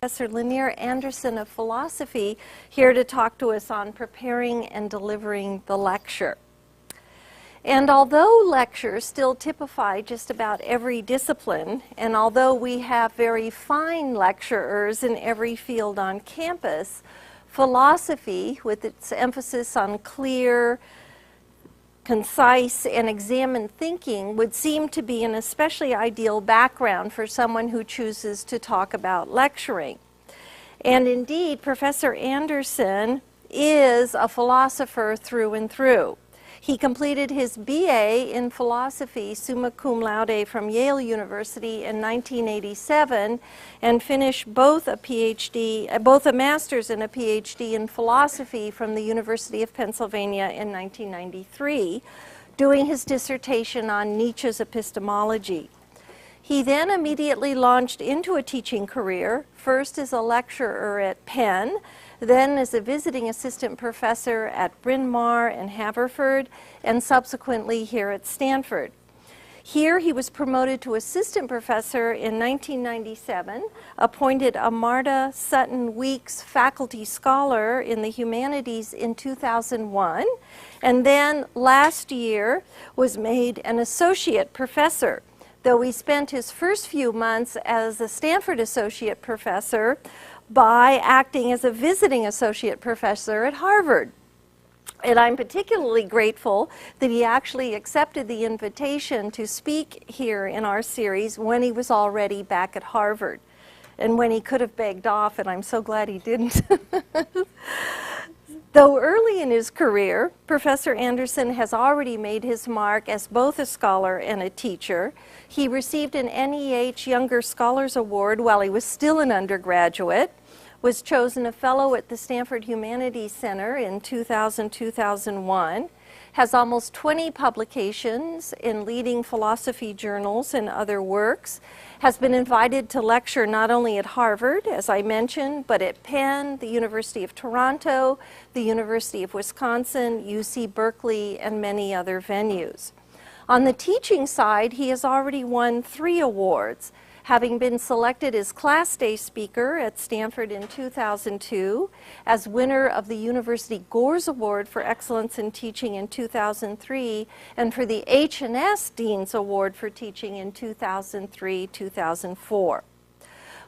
Professor Lanier Anderson of Philosophy, here to talk to us on preparing and delivering the lecture. And although lectures still typify just about every discipline, and although we have very fine lecturers in every field on campus, philosophy, with its emphasis on clear, concise, and examined thinking, would seem to be an especially ideal background for someone who chooses to talk about lecturing. And indeed, Professor Anderson is a philosopher through and through. He completed his BA in philosophy summa cum laude from Yale University in 1987 and finished both a master's and a PhD in philosophy from the University of Pennsylvania in 1993, doing his dissertation on Nietzsche's epistemology. He then immediately launched into a teaching career, first as a lecturer at Penn, then as a visiting assistant professor at Bryn Mawr and Haverford, and subsequently here at Stanford. Here he was promoted to assistant professor in 1997, appointed a Marta Sutton Weeks faculty scholar in the humanities in 2001, and then last year was made an associate professor, though he spent his first few months as a Stanford associate professor by acting as a visiting associate professor at Harvard. And I'm particularly grateful that he actually accepted the invitation to speak here in our series when he was already back at Harvard, and when he could have begged off, and I'm so glad he didn't. Though early in his career, Professor Anderson has already made his mark as both a scholar and a teacher. He received an NEH Younger Scholars Award while he was still an undergraduate, was chosen a fellow at the Stanford Humanities Center in 2000-2001, has almost 20 publications in leading philosophy journals and other works, has been invited to lecture not only at Harvard, as I mentioned, but at Penn, the University of Toronto, the University of Wisconsin, UC Berkeley, and many other venues. On the teaching side, he has already won 3 awards, having been selected as Class Day Speaker at Stanford in 2002, as winner of the University Gores Award for Excellence in Teaching in 2003, and for the H&S Dean's Award for Teaching in 2003-2004.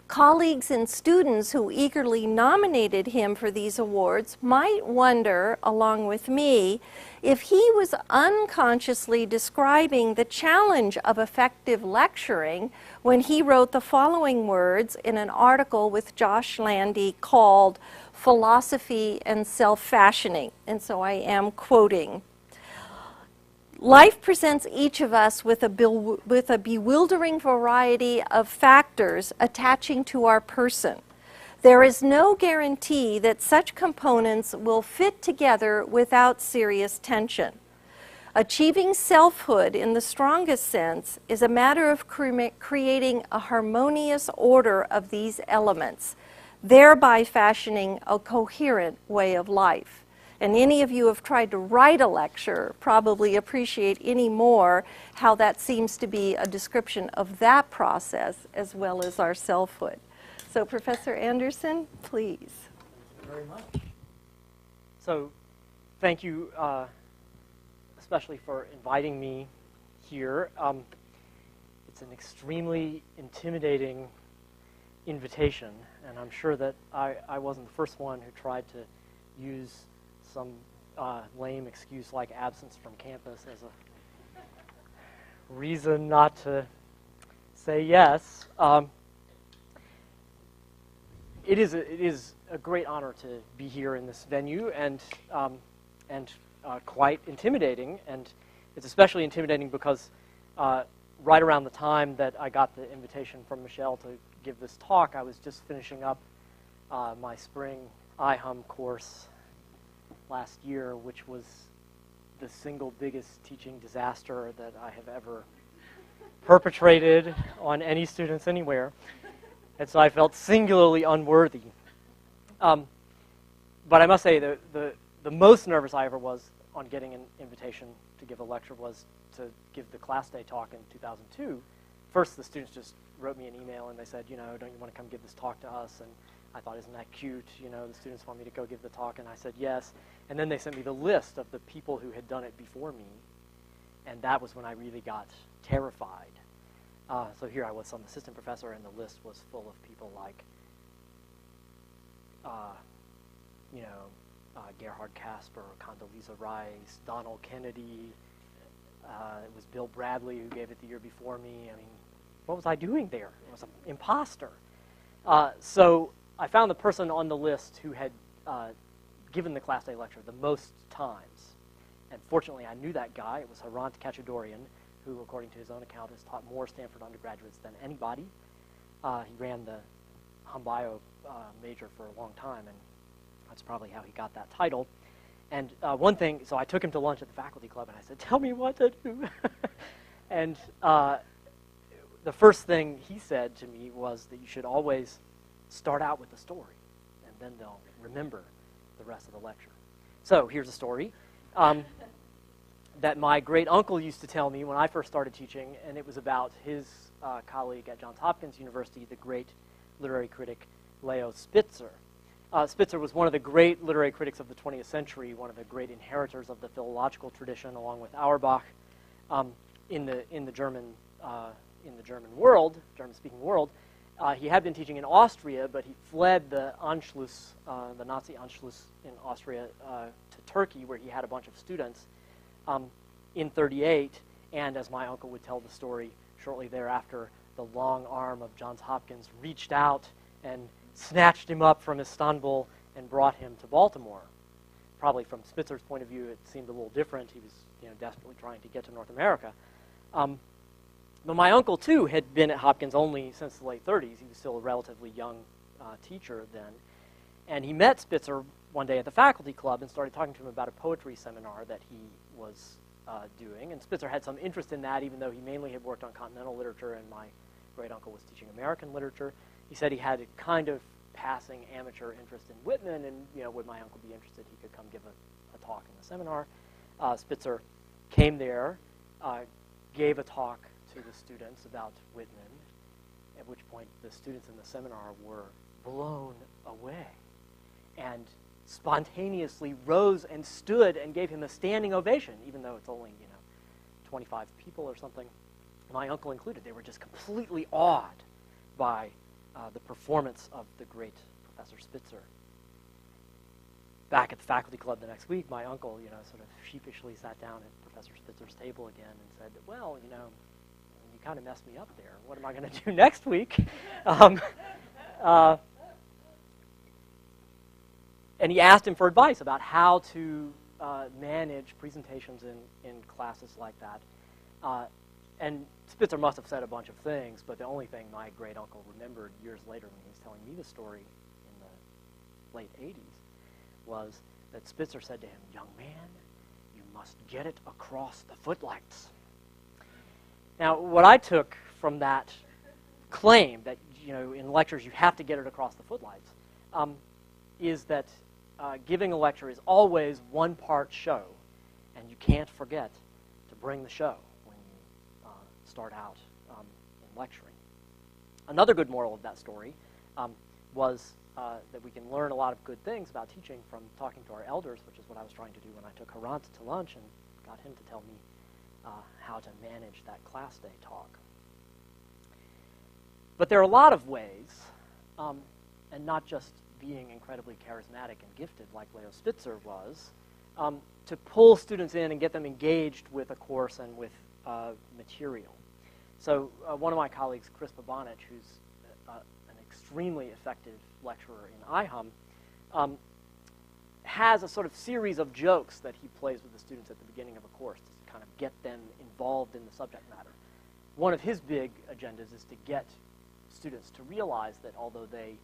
Colleagues and students who eagerly nominated him for these awards might wonder, along with me, if he was unconsciously describing the challenge of effective lecturing when he wrote the following words in an article with Josh Landy called Philosophy and Self-Fashioning. And so I am quoting. Life presents each of us with a bewildering variety of factors attaching to our person. There is no guarantee that such components will fit together without serious tension. Achieving selfhood in the strongest sense is a matter of creating a harmonious order of these elements, thereby fashioning a coherent way of life. And any of you who have tried to write a lecture probably appreciate any more how that seems to be a description of that process as well as our selfhood. So Professor Anderson, please. Thank you very much. So thank you especially for inviting me here. It's an extremely intimidating invitation, and I'm sure that I wasn't the first one who tried to use some lame excuse like absence from campus as a reason not to say yes. It is a great honor to be here in this venue, and quite intimidating. And it's especially intimidating because right around the time that I got the invitation from Michelle to give this talk, I was just finishing up my spring IHUM course last year, which was the single biggest teaching disaster that I have ever perpetrated on any students anywhere. And so I felt singularly unworthy. But I must say the most nervous I ever was on getting an invitation to give a lecture was to give the class day talk in 2002 first the students just wrote me an email and they said, you know, don't you want to come give this talk to us? And I thought, isn't that cute? You know, the students want me to go give the talk, and I said yes. And then they sent me the list of the people who had done it before me, and that was when I really got terrified. So here I was, some assistant professor, and the list was full of people like, you know, Gerhard Casper, Condoleezza Rice, Donald Kennedy. It was Bill Bradley who gave it the year before me. I mean, what was I doing there? I was an imposter. So I found the person on the list who had given the class day lecture the most times. And fortunately, I knew that guy. It was Hrant Kachadorian, who, according to his own account, has taught more Stanford undergraduates than anybody. He ran the Hum Bio major for a long time, and that's probably how he got that title. And one thing, so I took him to lunch at the faculty club, and I said, tell me what to do. And the first thing he said to me was that you should always start out with a story, and then they'll remember the rest of the lecture. So here's a story that my great uncle used to tell me when I first started teaching, and it was about his colleague at Johns Hopkins University, the great literary critic Leo Spitzer. Spitzer was one of the great literary critics of the 20th century, one of the great inheritors of the philological tradition, along with Auerbach, in the German world, German-speaking world. He had been teaching in Austria, but he fled the Anschluss, the Nazi Anschluss in Austria, to Turkey, where he had a bunch of students in '38. And as my uncle would tell the story, shortly thereafter, the long arm of Johns Hopkins reached out and snatched him up from Istanbul and brought him to Baltimore. Probably from Spitzer's point of view, it seemed a little different. He was, you know, desperately trying to get to North America. But my uncle, too, had been at Hopkins only since the late 30s. He was still a relatively young teacher then. And he met Spitzer one day at the faculty club and started talking to him about a poetry seminar that he was doing. And Spitzer had some interest in that, even though he mainly had worked on continental literature and my great uncle was teaching American literature. He said he had a kind of passing amateur interest in Whitman, and, you know, would my uncle be interested, he could come give a talk in the seminar. Spitzer came there, gave a talk to the students about Whitman, at which point the students in the seminar were blown away and spontaneously rose and stood and gave him a standing ovation, even though it's only, you know, 25 people or something, my uncle included. They were just completely awed by the performance of the great Professor Spitzer. Back at the faculty club the next week, my uncle, you know, sort of sheepishly sat down at Professor Spitzer's table again and said, well, you know, you kind of messed me up there. What am I going to do next week? And he asked him for advice about how to manage presentations in classes like that. And Spitzer must have said a bunch of things, but the only thing my great uncle remembered years later when he was telling me the story in the late 80s was that Spitzer said to him, young man, you must get it across the footlights. Now, what I took from that claim that, you know, in lectures you have to get it across the footlights, is that giving a lecture is always one part show, and you can't forget to bring the show when you start out in lecturing. Another good moral of that story was that we can learn a lot of good things about teaching from talking to our elders, which is what I was trying to do when I took Hrant to lunch and got him to tell me how to manage that class day talk. But there are a lot of ways, and not just being incredibly charismatic and gifted like Leo Spitzer was, to pull students in and get them engaged with a course and with material. So one of my colleagues, Chris Babanich, who's an extremely effective lecturer in IHUM, has a sort of series of jokes that he plays with the students at the beginning of a course to kind of get them involved in the subject matter. One of his big agendas is to get students to realize that although they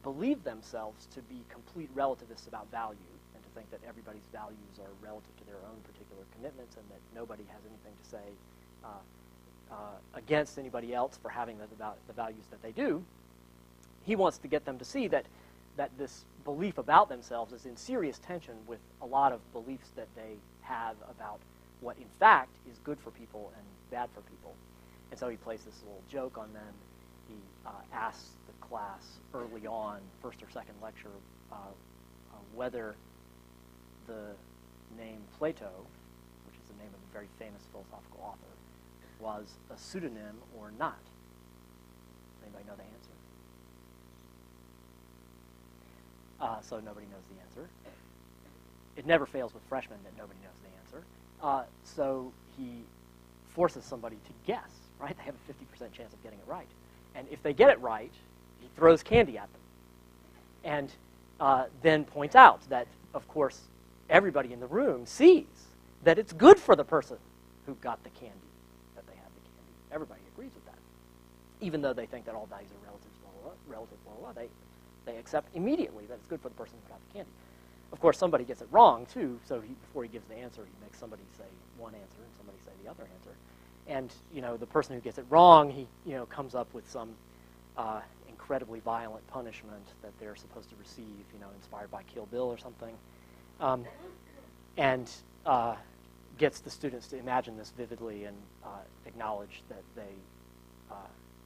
believe themselves to be complete relativists about value, and to think that everybody's values are relative to their own particular commitments and that nobody has anything to say against anybody else for having the values that they do, he wants to get them to see that this belief about themselves is in serious tension with a lot of beliefs that they have about what in fact is good for people and bad for people. And so he plays this little joke on them. He asks the class early on, first or second lecture, whether the name Plato, which is the name of a very famous philosophical author, was a pseudonym or not. Anybody know the answer? So nobody knows the answer. It never fails with freshmen that nobody knows the answer. So he forces somebody to guess, right? They have a 50% chance of getting it right. And if they get it right, he throws candy at them. And then points out that, of course, everybody in the room sees that it's good for the person who got the candy, that they have the candy. Everybody agrees with that. Even though they think that all values are relative, blah, blah, blah, they accept immediately that it's good for the person who got the candy. Of course, somebody gets it wrong, too, so before he gives the answer, he makes somebody say one answer and somebody say the other answer. And, the person who gets it wrong, he, comes up with some incredibly violent punishment that they're supposed to receive, inspired by Kill Bill or something, and gets the students to imagine this vividly and acknowledge that they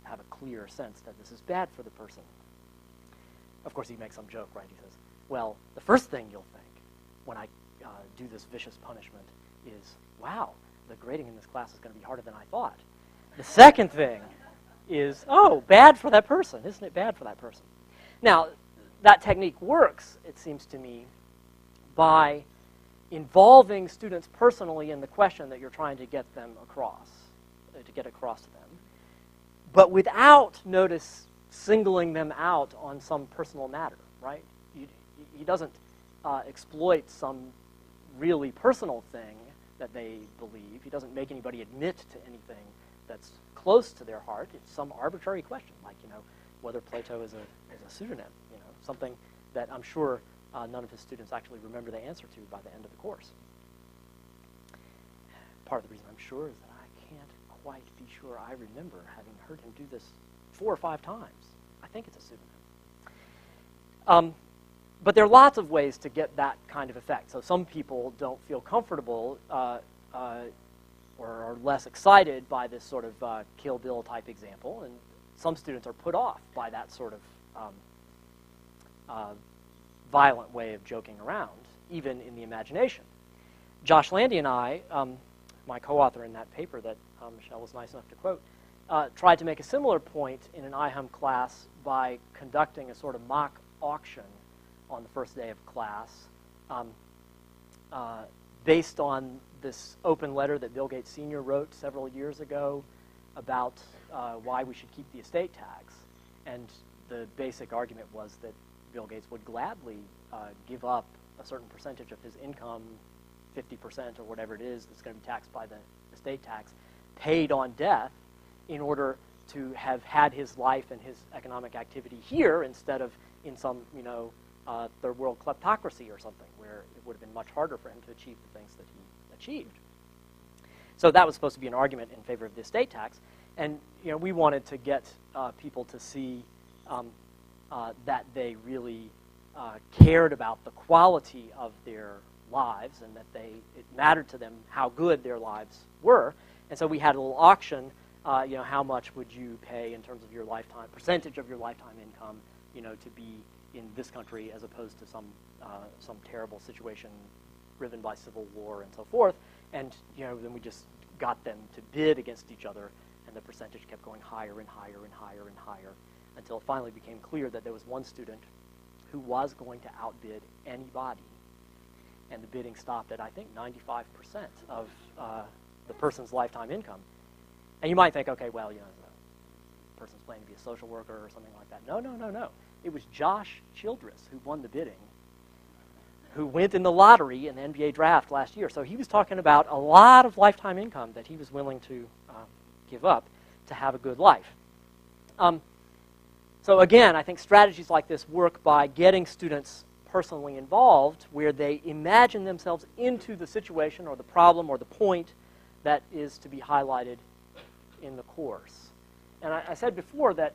have a clear sense that this is bad for the person. Of course, he makes some joke, right? He says, well, the first thing you'll think when I do this vicious punishment is, wow, the grading in this class is going to be harder than I thought. The second thing is, oh, bad for that person. Isn't it bad for that person? Now, that technique works, it seems to me, by involving students personally in the question that you're trying to get them across, to get across to them, but without, notice, singling them out on some personal matter, right? He doesn't exploit some really personal thing that they believe. He doesn't make anybody admit to anything that's close to their heart. It's some arbitrary question, like, whether Plato is a pseudonym, something that I'm sure none of his students actually remember the answer to by the end of the course. Part of the reason I'm sure is that I can't quite be sure I remember having heard him do this 4 or 5 times. I think it's a pseudonym. But there are lots of ways to get that kind of effect. So some people don't feel comfortable or are less excited by this sort of Kill Bill type example, and some students are put off by that sort of violent way of joking around, even in the imagination. Josh Landy and I, my co-author in that paper that Michelle was nice enough to quote, tried to make a similar point in an IHUM class by conducting a sort of mock auction on the first day of class based on this open letter that Bill Gates Sr. wrote several years ago about why we should keep the estate tax. And the basic argument was that Bill Gates would gladly give up a certain percentage of his income, 50% or whatever it is that's going to be taxed by the estate tax, paid on death in order to have had his life and his economic activity here instead of in some, third world kleptocracy or something where it would have been much harder for him to achieve the things that he achieved. So that was supposed to be an argument in favor of the estate tax. And we wanted to get people to see that they really cared about the quality of their lives and that it mattered to them how good their lives were. And so we had a little auction, how much would you pay in terms of your lifetime, percentage of your lifetime income, to be in this country as opposed to some terrible situation driven by civil war and so forth. And then we just got them to bid against each other, and the percentage kept going higher and higher and higher and higher until it finally became clear that there was one student who was going to outbid anybody. And the bidding stopped at, I think, 95% of the person's lifetime income. And you might think, okay, well, the person's planning to be a social worker or something like that. No, no, no, no. It was Josh Childress who won the bidding, who went in the lottery in the NBA draft last year. So he was talking about a lot of lifetime income that he was willing to give up to have a good life. So again, I think strategies like this work by getting students personally involved, where they imagine themselves into the situation or the problem or the point that is to be highlighted in the course. And I said before that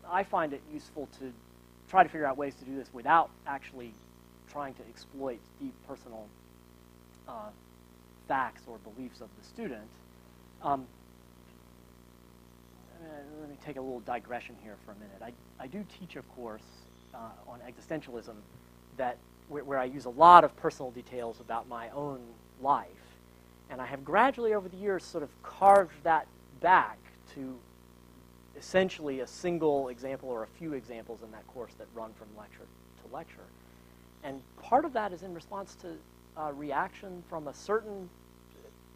I find it useful to try to figure out ways to do this without actually trying to exploit deep personal facts or beliefs of the student. let me take a little digression here for a minute. I do teach a course on existentialism where I use a lot of personal details about my own life. And I have gradually over the years sort of carved that back to essentially a single example or a few examples in that course that run from lecture to lecture. And part of that is in response to reaction from a certain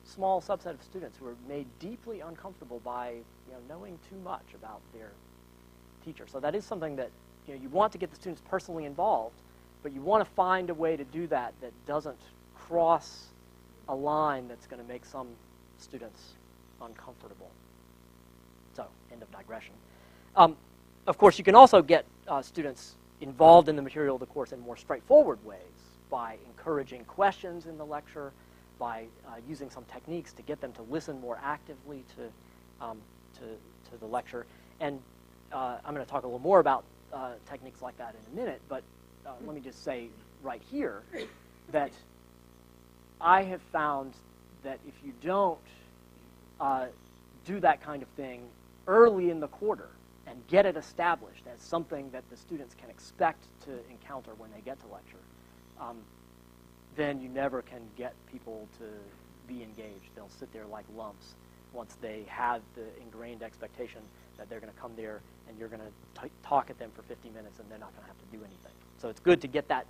small subset of students who are made deeply uncomfortable by knowing too much about their teacher. So that is something that you want to get the students personally involved, but you want to find a way to do that that doesn't cross a line that's going to make some students uncomfortable. So, end of digression. Of course, you can also get students involved in the material of the course in more straightforward ways by encouraging questions in the lecture, by using some techniques to get them to listen more actively to the lecture. And I'm going to talk a little more about techniques like that in a minute, but let me just say right here that I have found that if you don't do that kind of thing early in the quarter and get it established as something that the students can expect to encounter when they get to lecture, then you never can get people to be engaged. They'll sit there like lumps once they have the ingrained expectation that they're going to come there and you're going to talk at them for 50 minutes and they're not going to have to do anything. So it's good to get that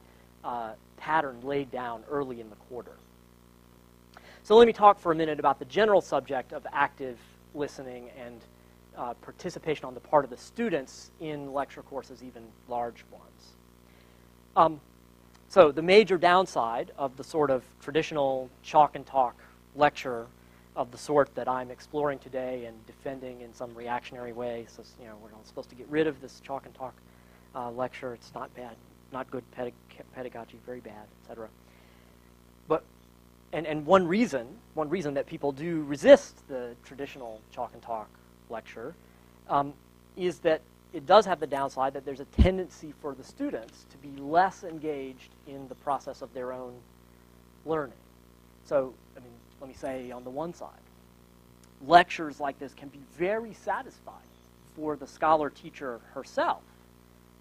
pattern laid down early in the quarter. So let me talk for a minute about the general subject of active listening and participation on the part of the students in lecture courses, even large ones. So the major downside of the sort of traditional chalk and talk lecture of the sort that I'm exploring today and defending in some reactionary way, so we're not supposed to get rid of this chalk and talk lecture. It's not bad, not good pedagogy, very bad, etc. But and one reason that people do resist the traditional chalk and talk lecture is that it does have the downside that there's a tendency for the students to be less engaged in the process of their own learning. So, let me say on the one side, lectures like this can be very satisfying for the scholar-teacher herself,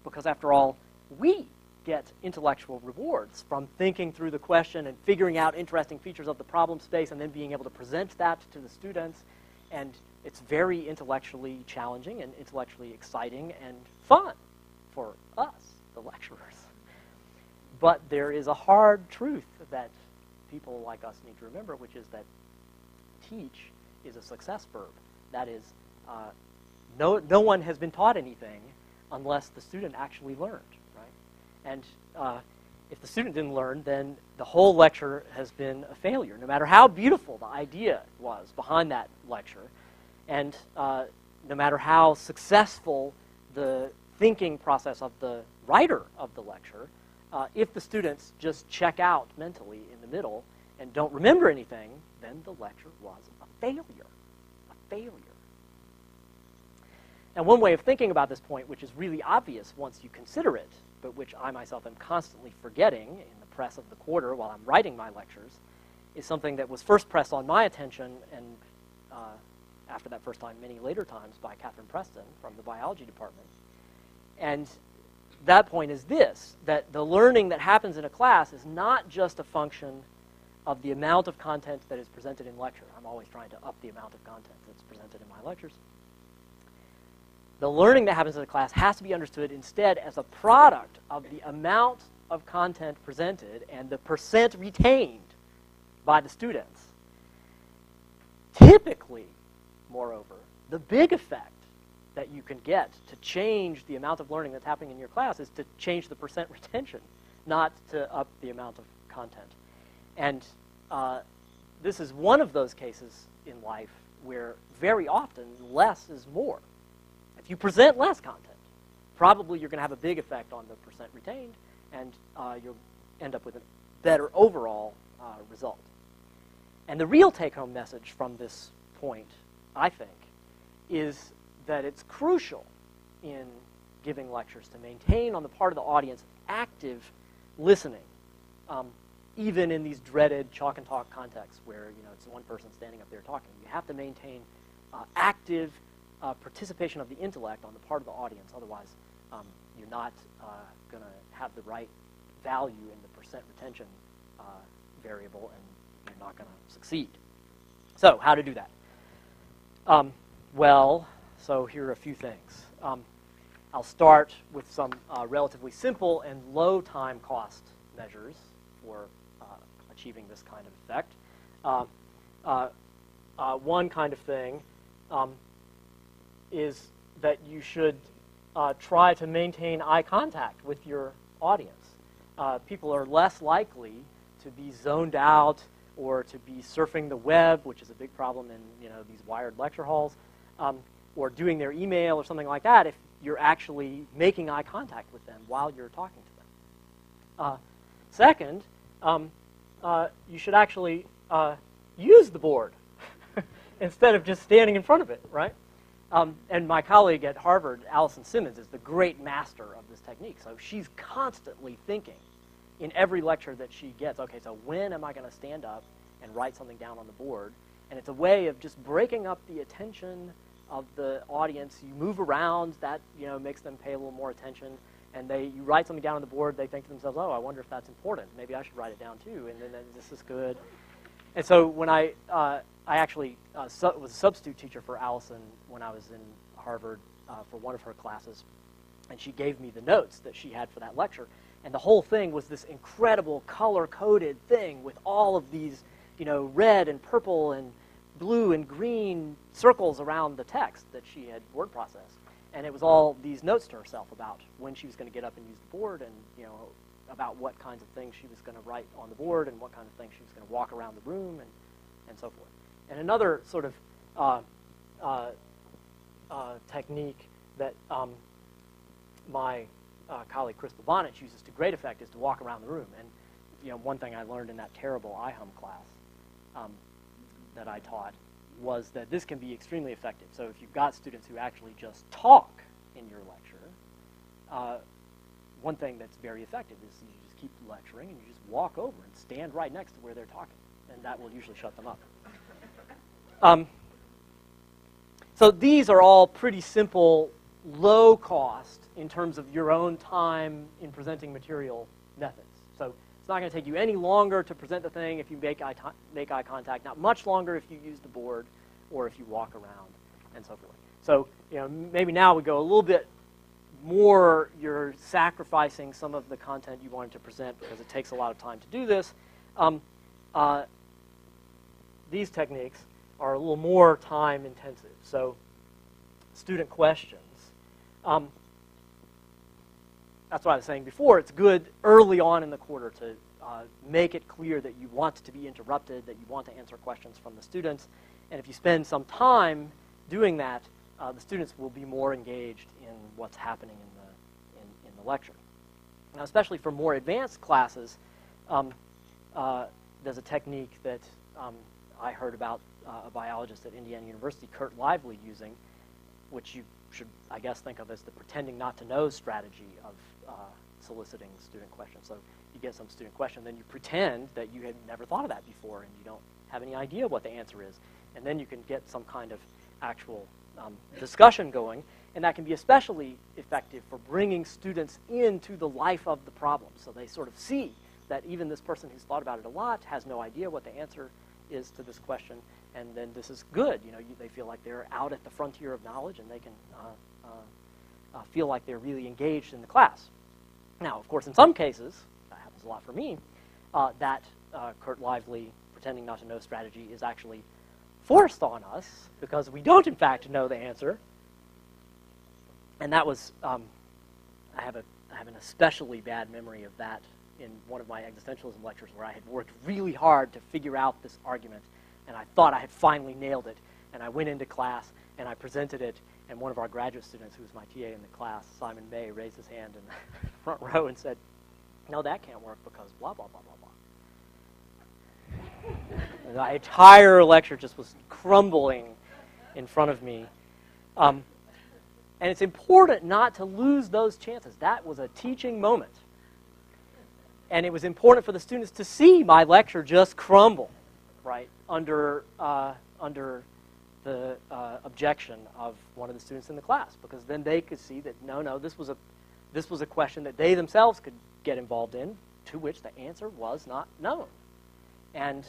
because after all, we get intellectual rewards from thinking through the question and figuring out interesting features of the problem space and then being able to present that to the students. And it's very intellectually challenging and intellectually exciting and fun for us, the lecturers. But there is a hard truth that people like us need to remember, which is that teach is a success verb. That is, no one has been taught anything unless the student actually learned, right? And if the student didn't learn, then the whole lecture has been a failure, no matter how beautiful the idea was behind that lecture, and no matter how successful the thinking process of the writer of the lecture, if the students just check out mentally in the middle and don't remember anything, then the lecture was a failure. A failure. And one way of thinking about this point, which is really obvious once you consider it, but which I myself am constantly forgetting in the press of the quarter while I'm writing my lectures, is something that was first pressed on my attention, and after that first time, many later times, by Catherine Preston from the biology department. And that point is this, that the learning that happens in a class is not just a function of the amount of content that is presented in lecture. I'm always trying to up the amount of content that's presented in my lectures. The learning that happens in the class has to be understood instead as a product of the amount of content presented and the percent retained by the students. Typically, moreover, the big effect that you can get to change the amount of learning that's happening in your class is to change the percent retention, not to up the amount of content. And this is one of those cases in life where very often less is more. If you present less content, probably you're going to have a big effect on the percent retained, and you'll end up with a better overall result. And the real take-home message from this point, I think, is that it's crucial in giving lectures to maintain on the part of the audience active listening, even in these dreaded chalk and talk contexts where it's one person standing up there talking. You have to maintain active participation of the intellect on the part of the audience. Otherwise, you're not going to have the right value in the percent retention variable, and you're not going to succeed. So how to do that? Well, so here are a few things. I'll start with some relatively simple and low time cost measures for achieving this kind of effect. One kind of thing is that you should try to maintain eye contact with your audience. People are less likely to be zoned out or to be surfing the web, which is a big problem in these wired lecture halls, or doing their email or something like that if you're actually making eye contact with them while you're talking to them. Second, you should actually use the board instead of just standing in front of it, right? And my colleague at Harvard, Allison Simmons, is the great master of this technique. So she's constantly thinking in every lecture that she gets, okay, so when am I going to stand up and write something down on the board? And it's a way of just breaking up the attention of the audience. You move around, that makes them pay a little more attention. And you write something down on the board, they think to themselves, oh, I wonder if that's important. Maybe I should write it down too, and then this is good. And so when I actually was a substitute teacher for Allison when I was in Harvard for one of her classes, and she gave me the notes that she had for that lecture. And the whole thing was this incredible color-coded thing with all of these, red and purple and blue and green circles around the text that she had word processed. And it was all these notes to herself about when she was going to get up and use the board, and about what kinds of things she was going to write on the board and what kind of things she was going to walk around the room and so forth. And another sort of technique that my colleague Chris Bonnet uses to great effect is to walk around the room. And one thing I learned in that terrible iHum class that I taught was that this can be extremely effective. So if you've got students who actually just talk in your lecture, one thing that's very effective is you just keep lecturing and you just walk over and stand right next to where they're talking, and that will usually shut them up. So these are all pretty simple, low cost in terms of your own time in presenting material methods. So it's not going to take you any longer to present the thing if you make eye contact, not much longer if you use the board or if you walk around and so forth. So maybe now we go a little bit more, you're sacrificing some of the content you wanted to present because it takes a lot of time to do this. These techniques are a little more time intensive. So student questions. That's what I was saying before. It's good early on in the quarter to make it clear that you want to be interrupted, that you want to answer questions from the students. And if you spend some time doing that, the students will be more engaged in what's happening in the lecture. Now, especially for more advanced classes, there's a technique that I heard about a biologist at Indiana University, Kurt Lively, using, which you should, I guess, think of as the pretending not to know strategy of soliciting student questions. So you get some student question, then you pretend that you had never thought of that before and you don't have any idea what the answer is. And then you can get some kind of actual discussion going, and that can be especially effective for bringing students into the life of the problem. So they sort of see that even this person who's thought about it a lot has no idea what the answer is to this question, and then this is good. They feel like they're out at the frontier of knowledge, and they can feel like they're really engaged in the class. Now, of course, in some cases, that happens a lot for me, that Kurt Lively pretending not to know strategy is actually forced on us because we don't, in fact, know the answer. And that was, I have an especially bad memory of that in one of my existentialism lectures where I had worked really hard to figure out this argument, and I thought I had finally nailed it. And I went into class, and I presented it, and one of our graduate students, who was my TA in the class, Simon May, raised his hand in the front row and said, no, that can't work because blah, blah, blah, blah, blah. And the entire lecture just was crumbling in front of me. And it's important not to lose those chances. That was a teaching moment. And it was important for the students to see my lecture just crumble, right, under the objection of one of the students in the class, because then they could see that no, this was a question that they themselves could get involved in, to which the answer was not known. And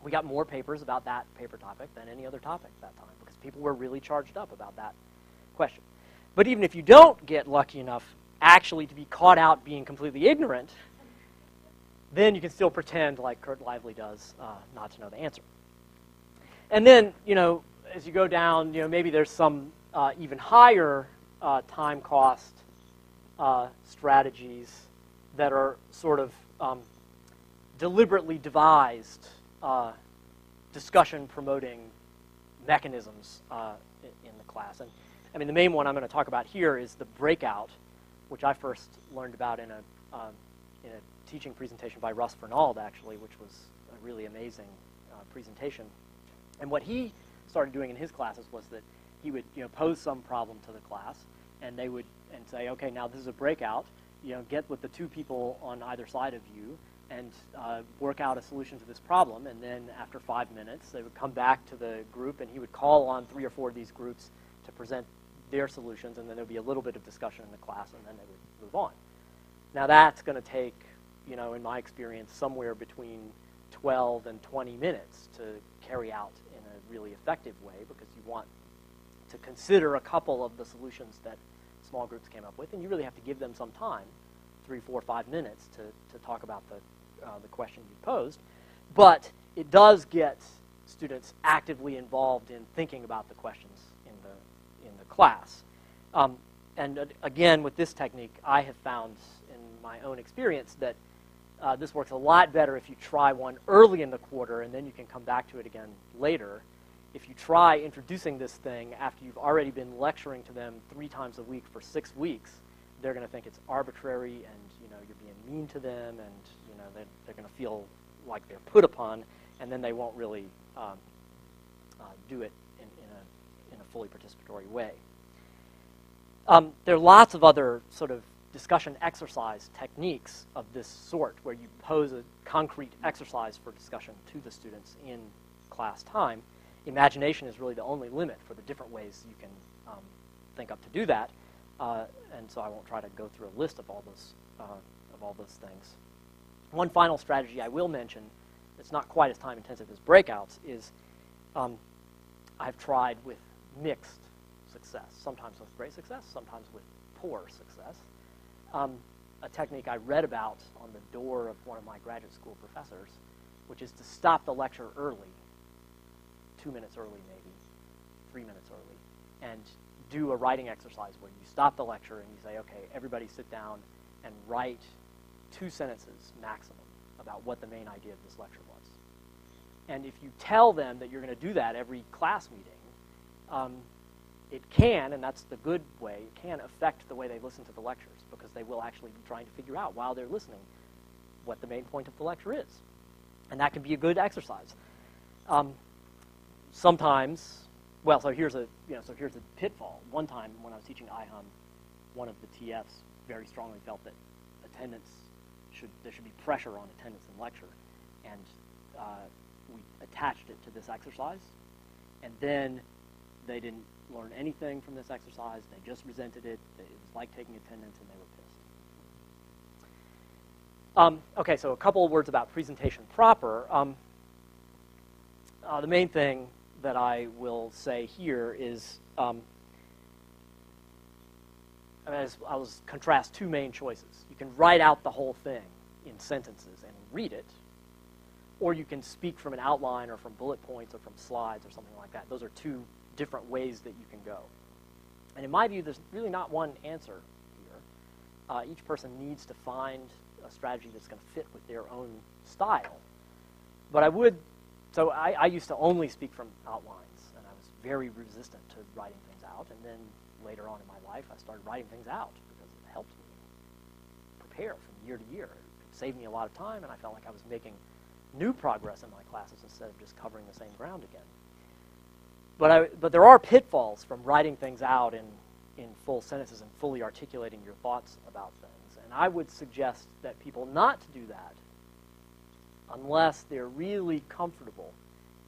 we got more papers about that paper topic than any other topic at that time, because people were really charged up about that question. But even if you don't get lucky enough actually to be caught out being completely ignorant, then you can still pretend, like Kurt Lively does, not to know the answer. And then, as you go down, maybe there's some even higher time cost strategies that are sort of deliberately devised discussion-promoting mechanisms in the class. And I mean, the main one I'm going to talk about here is the breakout, which I first learned about in a teaching presentation by Russ Fernald, actually, which was a really amazing presentation. And what he started doing in his classes was that he would pose some problem to the class, and they would say, okay, now this is a breakout. Get with the two people on either side of you and work out a solution to this problem. And then after 5 minutes, they would come back to the group, and he would call on 3 or 4 of these groups to present their solutions, and then there would be a little bit of discussion in the class, and then they would move on. Now that's going to take, in my experience, somewhere between 12 and 20 minutes to carry out in a really effective way, because you want to consider a couple of the solutions that small groups came up with, and you really have to give them some time, 3, 4, 5 minutes to talk about the question you posed. But it does get students actively involved in thinking about the questions in the class. And again, with this technique, I have found in my own experience that this works a lot better if you try one early in the quarter, and then you can come back to it again later. If you try introducing this thing after you've already been lecturing to them 3 times a week for 6 weeks, they're going to think it's arbitrary, and you're being mean to them, and they're going to feel like they're put upon, and then they won't really do it in a fully participatory way. There are lots of other sort of discussion exercise techniques of this sort, where you pose a concrete exercise for discussion to the students in class time. Imagination is really the only limit for the different ways you can think up to do that, and so I won't try to go through a list of all those things. One final strategy I will mention that's not quite as time-intensive as breakouts is I've tried with mixed success, sometimes with great success, sometimes with poor success. A technique I read about on the door of one of my graduate school professors, which is to stop the lecture early, 2 minutes early maybe, 3 minutes early, and do a writing exercise where you stop the lecture and you say, okay, everybody sit down and write 2 sentences maximum about what the main idea of this lecture was. And if you tell them that you're going to do that every class meeting, it can, and that's the good way, it can affect the way they listen to the lectures, because they will actually be trying to figure out while they're listening what the main point of the lecture is. And that can be a good exercise. Sometimes, well, so here's a pitfall. One time when I was teaching IHUM, one of the TFs very strongly felt that there should be pressure on attendance in lecture, and we attached it to this exercise, and then they didn't learn anything from this exercise. They just resented it. It was like taking attendance, and they were pissed. Okay, so a couple of words about presentation proper. The main thing that I will say here is, I'll contrast 2 main choices. You can write out the whole thing in sentences and read it, or you can speak from an outline or from bullet points or from slides or something like that. Those are 2 different ways that you can go. And in my view, there's really not one answer here. Each person needs to find a strategy that's going to fit with their own style. But I used to only speak from outlines, and I was very resistant to writing things out. And then later on in my life, I started writing things out because it helped me prepare from year to year. It saved me a lot of time, and I felt like I was making new progress in my classes instead of just covering the same ground again. But there are pitfalls from writing things out in full sentences and fully articulating your thoughts about things. And I would suggest that people not to do that unless they're really comfortable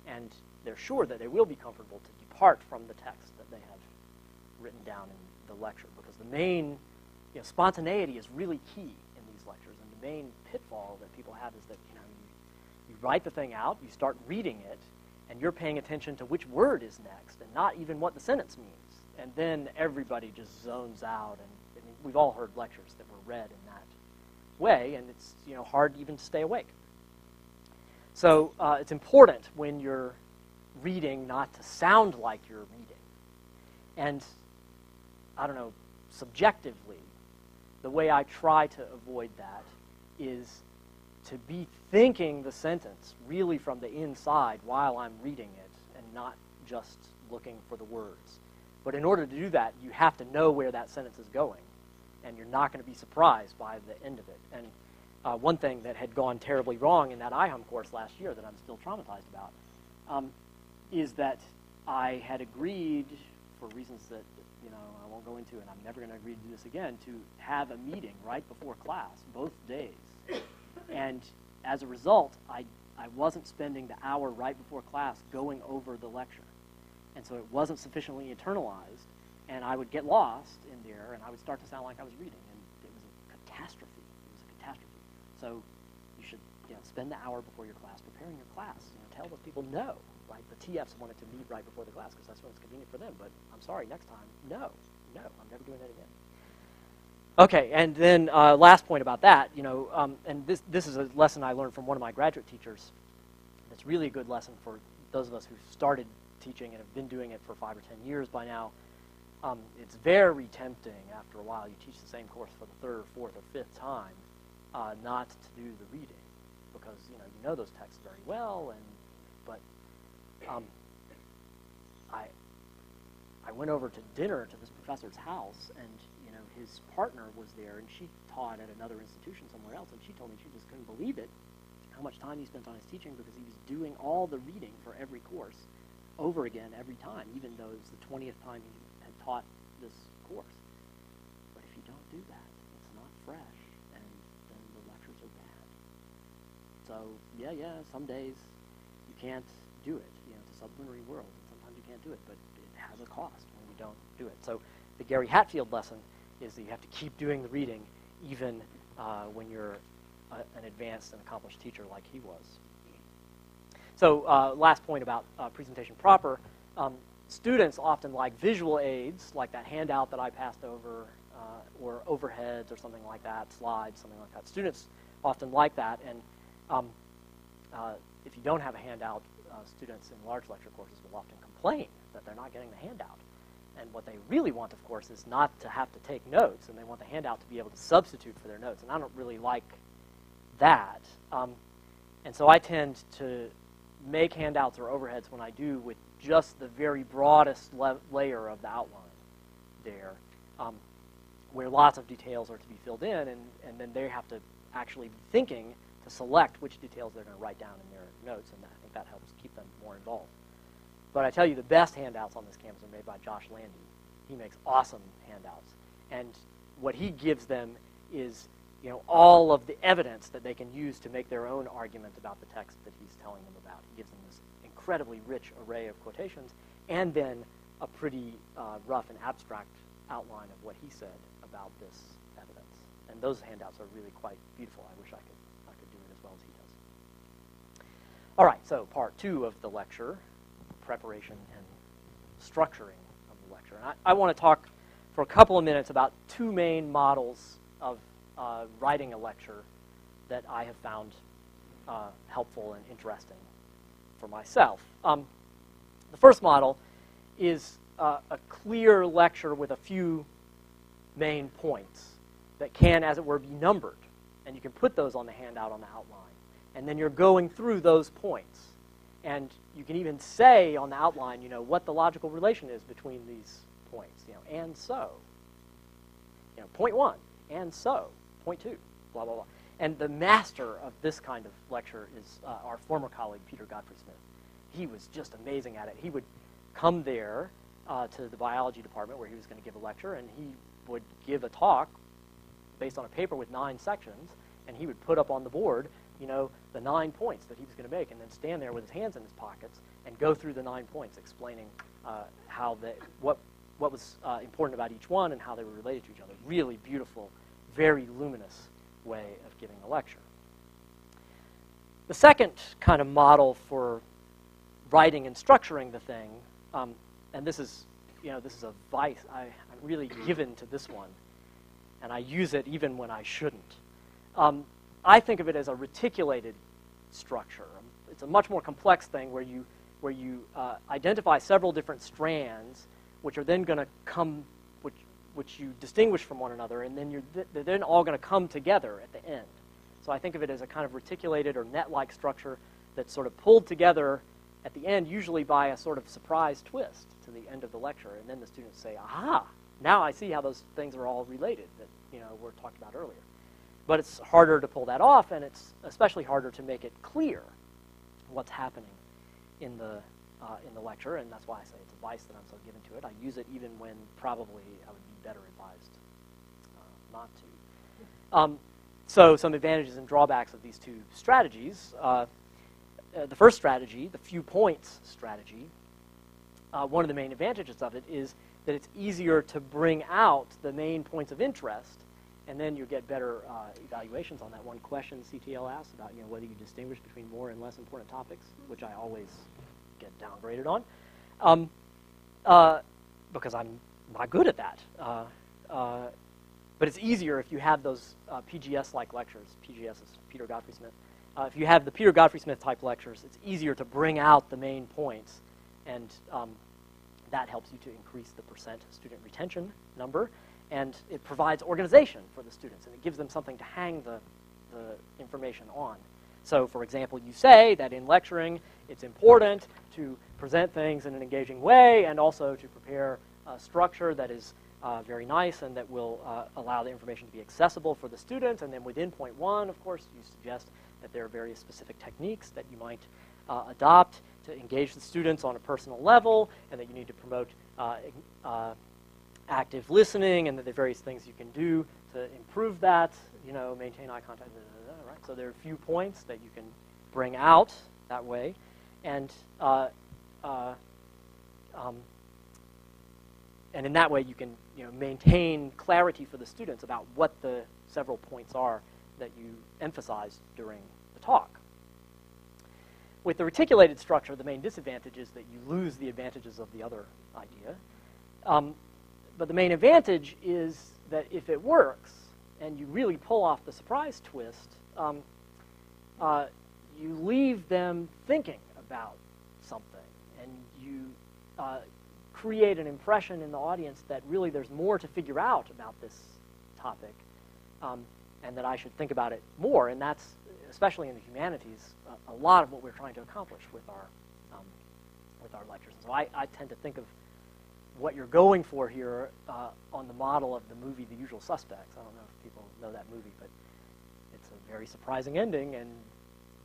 and they're sure that they will be comfortable to depart from the text that they have written down in the lecture, because the main, spontaneity is really key in these lectures, and the main pitfall that people have is that, you write the thing out, you start reading it, and you're paying attention to which word is next, and not even what the sentence means, and then everybody just zones out, and we've all heard lectures that were read in that way, and it's, hard even to stay awake. So it's important when you're reading not to sound like you're reading. And, I don't know, subjectively, the way I try to avoid that is to be thinking the sentence really from the inside while I'm reading it and not just looking for the words. But in order to do that, you have to know where that sentence is going, and you're not going to be surprised by the end of it. And one thing that had gone terribly wrong in that IHUM course last year that I'm still traumatized about is that I had agreed, for reasons that I won't go into, and I'm never going to agree to do this again, to have a meeting right before class, both days. And as a result, I wasn't spending the hour right before class going over the lecture. And so it wasn't sufficiently internalized, and I would get lost in there, and I would start to sound like I was reading, and it was a catastrophe. It was a catastrophe. So you should spend the hour before your class preparing your class. Tell those people no. Right? The TFs wanted to meet right before the class because that's when it's convenient for them. But I'm sorry, next time, no, I'm never doing that again. Okay, and then last point about that, and this is a lesson I learned from one of my graduate teachers. It's really a good lesson for those of us who started teaching and have been doing it for 5 or 10 years by now. It's very tempting after a while. You teach the same course for the 3rd, 4th, or 5th time, not to do the reading, because you know those texts very well, but I went over to dinner to this professor's house, and his partner was there, and she taught at another institution somewhere else, and she told me she just couldn't believe it, how much time he spent on his teaching, because he was doing all the reading for every course over again every time, even though it was the 20th time he had taught this course. But if you don't do that, it's not fresh, and then the lectures are bad. So some days you can't do it. It's a sublunary world, and sometimes you can't do it, but it has a cost when you don't do it. So the Gary Hatfield lesson is that you have to keep doing the reading even when you're an advanced and accomplished teacher like he was. So last point about presentation proper. Students often like visual aids, like that handout that I passed over, or overheads or something like that, slides, something like that. Students often like that, and if you don't have a handout, students in large lecture courses will often complain that they're not getting the handout. And what they really want, of course, is not to have to take notes, and they want the handout to be able to substitute for their notes. And I don't really like that. And so I tend to make handouts or overheads when I do with just the very broadest layer of the outline there, where lots of details are to be filled in, and then they have to actually be thinking to select which details they're going to write down in their notes, and I think that helps keep them more involved. But I tell you, the best handouts on this campus are made by Josh Landy. He makes awesome handouts. And what he gives them is, all of the evidence that they can use to make their own argument about the text that he's telling them about. He gives them this incredibly rich array of quotations, and then a pretty rough and abstract outline of what he said about this evidence. And those handouts are really quite beautiful. I wish I could do it as well as he does. All right, so part 2 of the lecture, preparation and structuring of the lecture. And I want to talk for a couple of minutes about 2 main models of writing a lecture that I have found helpful and interesting for myself. The first model is a clear lecture with a few main points that can, as it were, be numbered. And you can put those on the handout on the outline. And then you're going through those points. And you can even say on the outline, what the logical relation is between these points. And so. Point 1, and so. Point 2, blah, blah, blah. And the master of this kind of lecture is our former colleague, Peter Godfrey Smith. He was just amazing at it. He would come there to the biology department where he was going to give a lecture, and he would give a talk based on a paper with 9 sections, and he would put up on the board the 9 points that he was going to make, and then stand there with his hands in his pockets and go through the 9 points explaining what was important about each one and how they were related to each other. Really beautiful, very luminous way of giving a lecture. The second kind of model for writing and structuring the thing, and this is a vice. I'm really given to this one, and I use it even when I shouldn't. I think of it as a reticulated structure. It's a much more complex thing where you identify several different strands, which are then going to come, which you distinguish from one another, and then they're then all going to come together at the end. So I think of it as a kind of reticulated or net-like structure that's sort of pulled together at the end, usually by a sort of surprise twist to the end of the lecture, and then the students say, aha, now I see how those things are all related that were talked about earlier. But it's harder to pull that off, and it's especially harder to make it clear what's happening in the lecture, and that's why I say it's a vice that I'm so given to it. I use it even when probably I would be better advised not to. So some advantages and drawbacks of these two strategies. The first strategy, the few points strategy, one of the main advantages of it is that it's easier to bring out the main points of interest, and then you get better evaluations on that. One question CTL asked about whether you distinguish between more and less important topics, which I always get downgraded on, because I'm not good at that. But it's easier if you have those PGS-like lectures. PGS is Peter Godfrey Smith. If you have the Peter Godfrey Smith type lectures, it's easier to bring out the main points, and that helps you to increase the percent student retention number, and it provides organization for the students, and it gives them something to hang the information on. So, for example, you say that in lecturing, it's important to present things in an engaging way and also to prepare a structure that is very nice and that will allow the information to be accessible for the student. And then within point 1, of course, you suggest that there are various specific techniques that you might adopt to engage the students on a personal level, and that you need to promote active listening, and that there are various things you can do to improve that, maintain eye contact, right? So there are a few points that you can bring out that way, and in that way you can maintain clarity for the students about what the several points are that you emphasize during the talk. With the reticulated structure, the main disadvantage is that you lose the advantages of the other idea. But the main advantage is that if it works and you really pull off the surprise twist, you leave them thinking about something, and you create an impression in the audience that really there's more to figure out about this topic, and that I should think about it more. And that's, especially in the humanities, a lot of what we're trying to accomplish with our lectures. And so I tend to think of what you're going for here on the model of the movie The Usual Suspects. I don't know if people know that movie, but it's a very surprising ending, and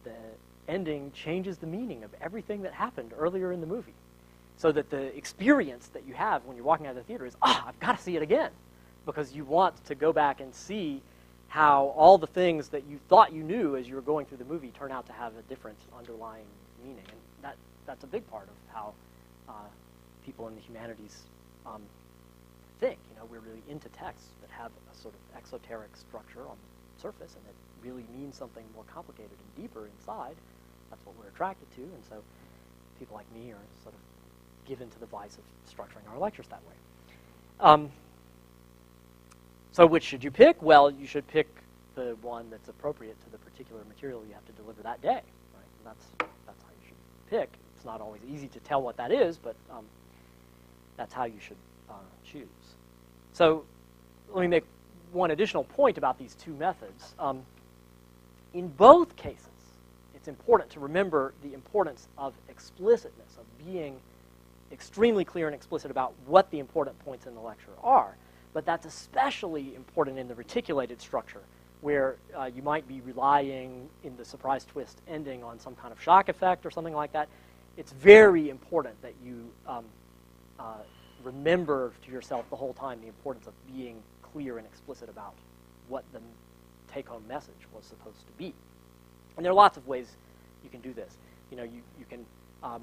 the ending changes the meaning of everything that happened earlier in the movie. So that the experience that you have when you're walking out of the theater is, I've got to see it again, because you want to go back and see how all the things that you thought you knew as you were going through the movie turn out to have a different underlying meaning. And that's a big part of how people in the humanities think. We're really into texts that have a sort of exoteric structure on the surface and that really means something more complicated and deeper inside. That's what we're attracted to, and so people like me are sort of given to the vice of structuring our lectures that way. So which should you pick? Well, you should pick the one that's appropriate to the particular material you have to deliver that day. Right? And that's how you should pick. It's not always easy to tell what that is, but that's how you should choose. So let me make one additional point about these two methods. In both cases, it's important to remember the importance of explicitness, of being extremely clear and explicit about what the important points in the lecture are. But that's especially important in the reticulated structure, where you might be relying in the surprise twist ending on some kind of shock effect or something like that. It's very important that you remember to yourself the whole time the importance of being clear and explicit about what the take-home message was supposed to be. And there are lots of ways you can do this. You can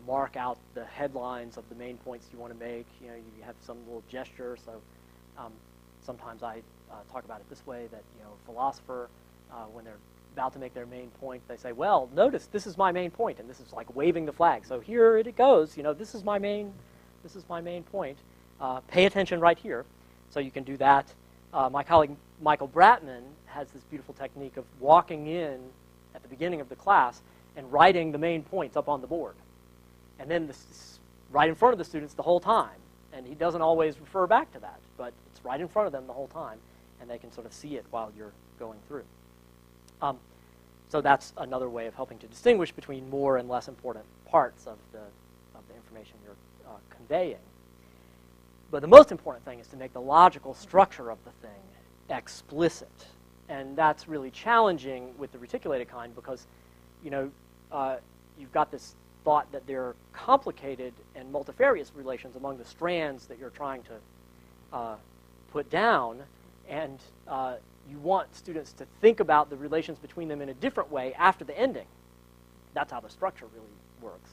mark out the headlines of the main points you want to make. You know, you have some little gesture. So sometimes I talk about it this way, that, you know, a philosopher, when they're about to make their main point, they say, well, notice this is my main point, and this is like waving the flag. So here it goes. You know, this is my main point. Pay attention right here. So you can do that. My colleague Michael Bratman has this beautiful technique of walking in at the beginning of the class and writing the main points up on the board. And then right in front of the students the whole time. And he doesn't always refer back to that, but it's right in front of them the whole time, and they can sort of see it while you're going through. So that's another way of helping to distinguish between more and less important parts of the information you're conveying. But the most important thing is to make the logical structure of the thing explicit. And that's really challenging with the reticulated kind because, you know, you've got this thought that there are complicated and multifarious relations among the strands that you're trying to put down, and you want students to think about the relations between them in a different way after the ending. That's how the structure really works.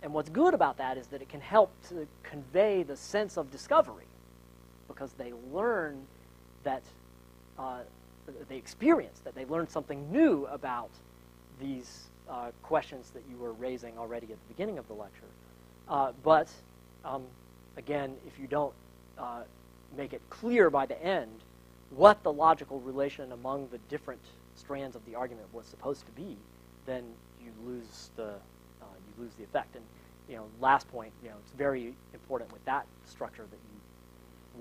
And what's good about that is that it can help to convey the sense of discovery, because they learn that, they experience that they learned something new about these questions that you were raising already at the beginning of the lecture. But again, if you don't make it clear by the end what the logical relation among the different strands of the argument was supposed to be, then you lose the effect. And, you know, last point, you know, it's very important with that structure that you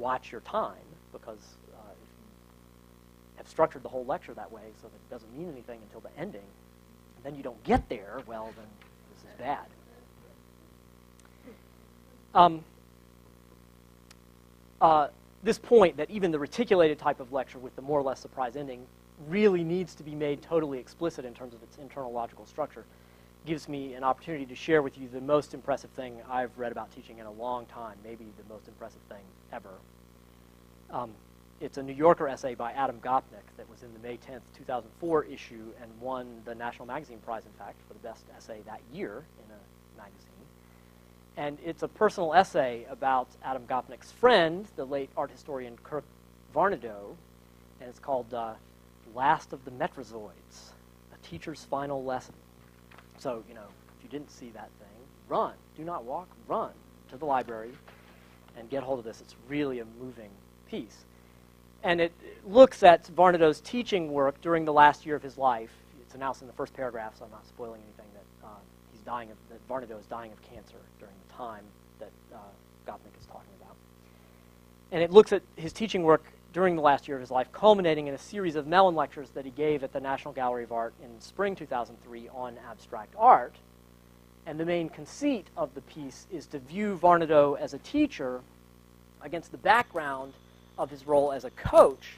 watch your time, because if you have structured the whole lecture that way so that it doesn't mean anything until the ending, and then you don't get there, well, then this is bad. This point that even the reticulated type of lecture with the more or less surprise ending really needs to be made totally explicit in terms of its internal logical structure gives me an opportunity to share with you the most impressive thing I've read about teaching in a long time, maybe the most impressive thing ever. It's a New Yorker essay by Adam Gopnik that was in the May 10th, 2004 issue and won the National Magazine Prize, in fact, for the best essay that year in a magazine. And it's a personal essay about Adam Gopnik's friend, the late art historian Kirk Varnedoe, and it's called Last of the Metrozoids, A Teacher's Final Lesson. So, you know, if you didn't see that thing, run. Do not walk, run to the library and get hold of this. It's really a moving piece. And it looks at Varnedoe's teaching work during the last year of his life. It's announced in the first paragraph, so I'm not spoiling anything, that that Varnedoe is dying of cancer during the time that Gopnik is talking about. And it looks at his teaching work during the last year of his life, culminating in a series of Mellon lectures that he gave at the National Gallery of Art in spring 2003 on abstract art. And the main conceit of the piece is to view Varnedoe as a teacher against the background of his role as a coach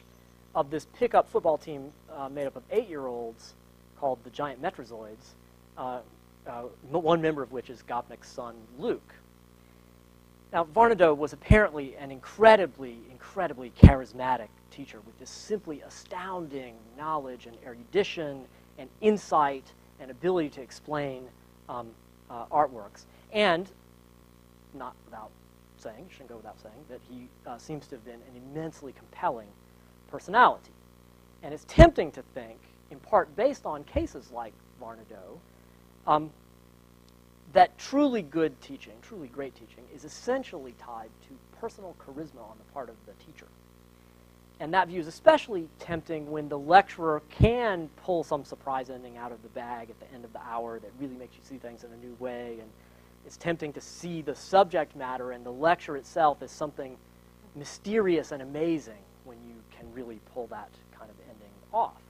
of this pickup football team made up of 8-year-olds called the Giant Metrozoids, one member of which is Gopnik's son, Luke. Now, Varnedoe was apparently an incredibly charismatic teacher with this simply astounding knowledge and erudition and insight and ability to explain artworks. And, not without saying, shouldn't go without saying, that he seems to have been an immensely compelling personality. And it's tempting to think, in part based on cases like Varnedoe, that truly good teaching, truly great teaching, is essentially tied to personal charisma on the part of the teacher. And that view is especially tempting when the lecturer can pull some surprise ending out of the bag at the end of the hour that really makes you see things in a new way. And it's tempting to see the subject matter and the lecture itself as something mysterious and amazing when you can really pull that kind of ending off.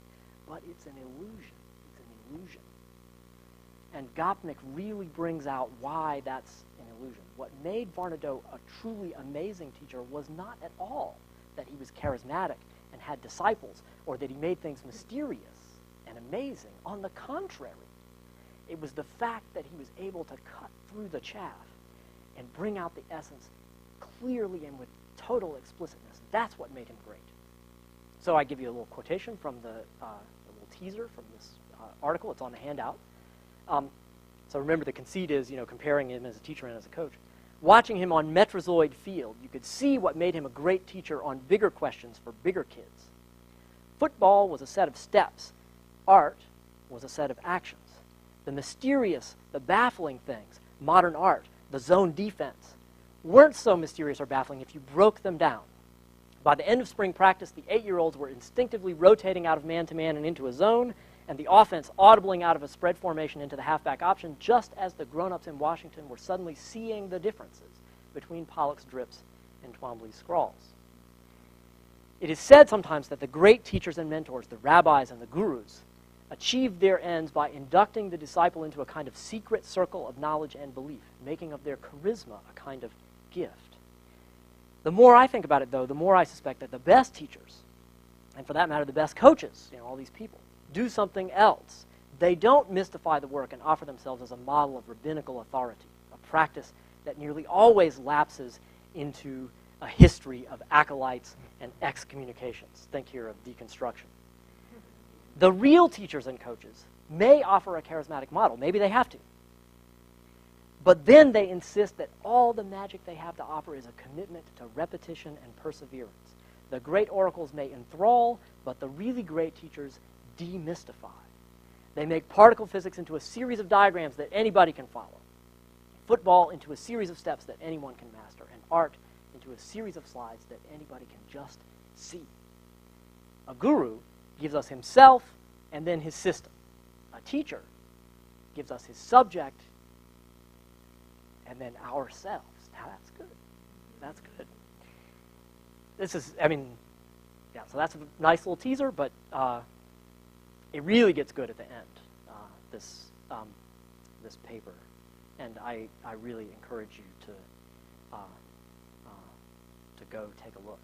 But it's an illusion. It's an illusion. And Gopnik really brings out why that's an illusion. What made Varnedoe a truly amazing teacher was not at all that he was charismatic and had disciples, or that he made things mysterious and amazing. On the contrary, it was the fact that he was able to cut through the chaff and bring out the essence clearly and with total explicitness. That's what made him great. So I give you a little quotation from a little teaser from this article. It's on the handout. So remember, the conceit is, comparing him as a teacher and as a coach. Watching him on Metrozoid Field, you could see what made him a great teacher on bigger questions for bigger kids. Football was a set of steps. Art was a set of actions. The mysterious, the baffling things, modern art, the zone defense, weren't so mysterious or baffling if you broke them down. By the end of spring practice, the 8-year-olds were instinctively rotating out of man-to-man and into a zone, and the offense audibling out of a spread formation into the halfback option, just as the grown-ups in Washington were suddenly seeing the differences between Pollock's drips and Twombly's scrawls. It is said sometimes that the great teachers and mentors, the rabbis and the gurus, achieved their ends by inducting the disciple into a kind of secret circle of knowledge and belief, making of their charisma a kind of gift. The more I think about it, though, the more I suspect that the best teachers, and for that matter, the best coaches, all these people, do something else. They don't mystify the work and offer themselves as a model of rabbinical authority, a practice that nearly always lapses into a history of acolytes and excommunications. Think here of deconstruction. The real teachers and coaches may offer a charismatic model. Maybe they have to. But then they insist that all the magic they have to offer is a commitment to repetition and perseverance. The great oracles may enthrall, but the really great teachers demystify. They make particle physics into a series of diagrams that anybody can follow, football into a series of steps that anyone can master, and art into a series of slides that anybody can just see. A guru gives us himself and then his system. A teacher gives us his subject and then ourselves. Now that's good. That's good. This is, so that's a nice little teaser, but it really gets good at the end, this paper. And I really encourage you to go take a look.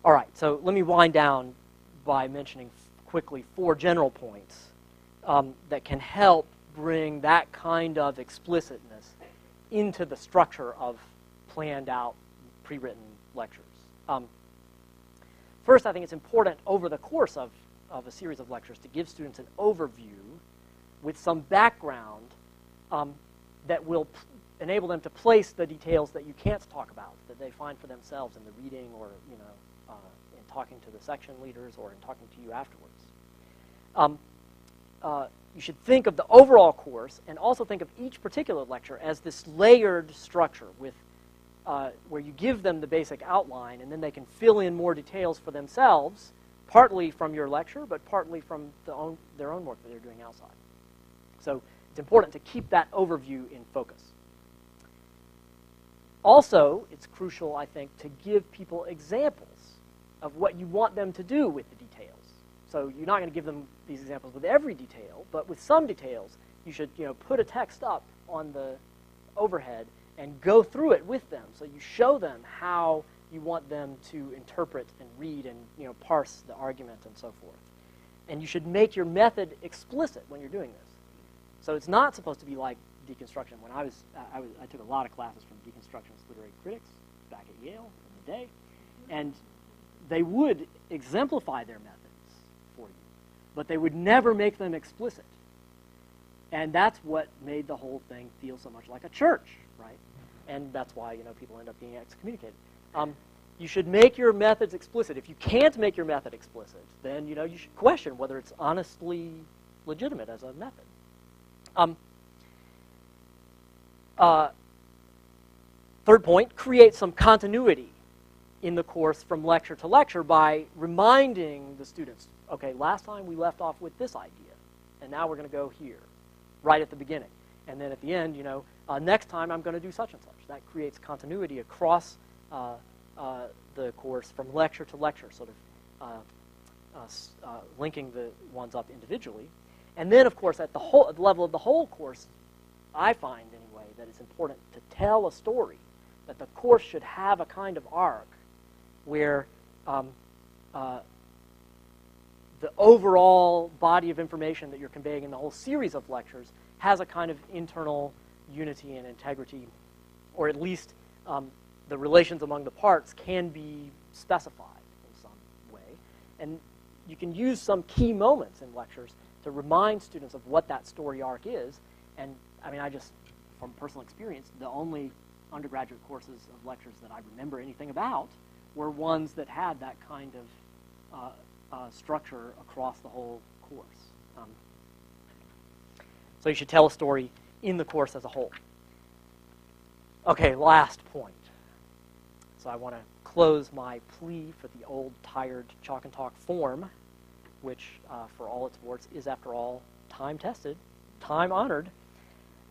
All right, so let me wind down by mentioning quickly 4 general points that can help bring that kind of explicitness into the structure of planned out, pre-written lectures. First, I think it's important over the course of a series of lectures to give students an overview with some background that will enable them to place the details that you can't talk about, that they find for themselves in the reading or in talking to the section leaders or in talking to you afterwards. You should think of the overall course and also think of each particular lecture as this layered structure with where you give them the basic outline and then they can fill in more details for themselves, partly from your lecture, but partly from their own work that they're doing outside. So it's important to keep that overview in focus. Also, it's crucial, I think, to give people examples of what you want them to do with the details. So you're not going to give them these examples with every detail, but with some details, you should put a text up on the overhead and go through it with them. So you show them how you want them to interpret and read and parse the argument and so forth. And you should make your method explicit when you're doing this. So it's not supposed to be like deconstruction. When I took a lot of classes from deconstructionist literary critics back at Yale in the day, and they would exemplify their methods for you, but they would never make them explicit. And that's what made the whole thing feel so much like a church, right? And that's why people end up being excommunicated. You should make your methods explicit. If you can't make your method explicit, then you should question whether it's honestly legitimate as a method. Third point, create some continuity in the course from lecture to lecture by reminding the students, okay, last time we left off with this idea, and now we're going to go here, right at the beginning. And then at the end, next time I'm going to do such and such. That creates continuity across the course from lecture to lecture, sort of linking the ones up individually. And then, of course, at the level of the whole course, I find, anyway, that it's important to tell a story, that the course should have a kind of arc where the overall body of information that you're conveying in the whole series of lectures has a kind of internal unity and integrity, or at least the relations among the parts can be specified in some way. And you can use some key moments in lectures to remind students of what that story arc is, And I mean, I just, from personal experience, the only undergraduate courses of lectures that I remember anything about were ones that had that kind of structure across the whole course. So you should tell a story in the course as a whole. Okay, last point. So I want to close my plea for the old, tired chalk and talk form, which, for all its warts, is, after all, time-tested, time-honored.